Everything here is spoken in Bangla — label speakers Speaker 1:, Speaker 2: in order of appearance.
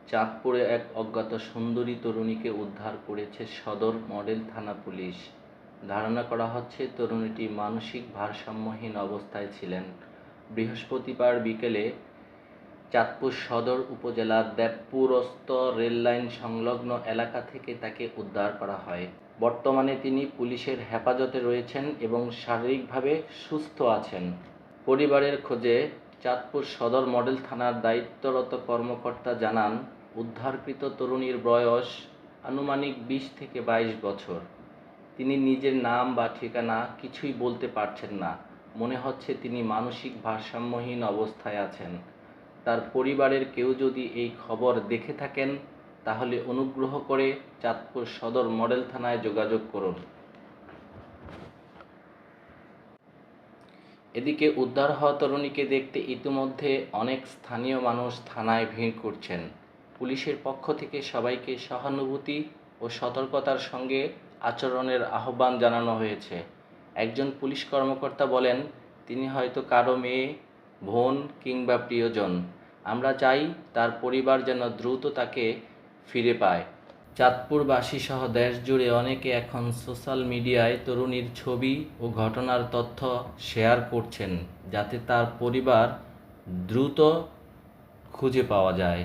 Speaker 1: চাঁদপুরে এক অজ্ঞাত সুন্দরী তরুণীকে উদ্ধার করেছে সদর মডেল থানা পুলিশ। ধারণা করা হচ্ছে তরুণীটি মানসিক ভারসাম্যহীন অবস্থায় ছিলেন। বৃহস্পতিবার বিকেলে চাঁদপুর সদর উপজেলার দেবপুরস্থ রেললাইন সংলগ্ন এলাকা থেকে তাকে উদ্ধার করা হয়। বর্তমানে তিনি পুলিশের হেফাজতে রয়েছেন এবং শারীরিকভাবে সুস্থ আছেন। পরিবারের খোঁজে চাঁদপুর সদর মডেল থানার দায়িত্বরত কর্মকর্তা জানান, উদ্ধারকৃত তরুণীর বয়স আনুমানিক 20 থেকে 22 বছর। তিনি নিজের নাম বা ঠিকানা কিছুই বলতে পারছেন না। মনে হচ্ছে তিনি মানসিক ভারসাম্যহীন অবস্থায় আছেন। তার পরিবারের কেউ যদি এই খবর দেখে থাকেন তাহলে অনুগ্রহ করে চাঁদপুর সদর মডেল থানায় যোগাযোগ করুন। এদিকে উদ্ধার হওয়া তরুণীকে দেখতে ইতিমধ্যে অনেক স্থানীয় মানুষ থানায় ভিড় করছেন। পুলিশের পক্ষ থেকে সবাইকে সহানুভূতি ও সতর্কতার সঙ্গে আচরণের আহ্বান জানানো হয়েছে। একজন পুলিশ কর্মকর্তা বলেন, তিনি হয়তো কারো মেয়ে, বোন কিংবা প্রিয়জন। আমরা চাই তার পরিবার যেন দ্রুত তাকে ফিরে পায়। চাঁদপুরবাসী সহ দেশজুড়ে অনেকে এখন সোশ্যাল মিডিয়ায় তরুণীর ছবি ও ঘটনার তথ্য শেয়ার করছেন যাতে তার পরিবার দ্রুত খুঁজে পাওয়া যায়।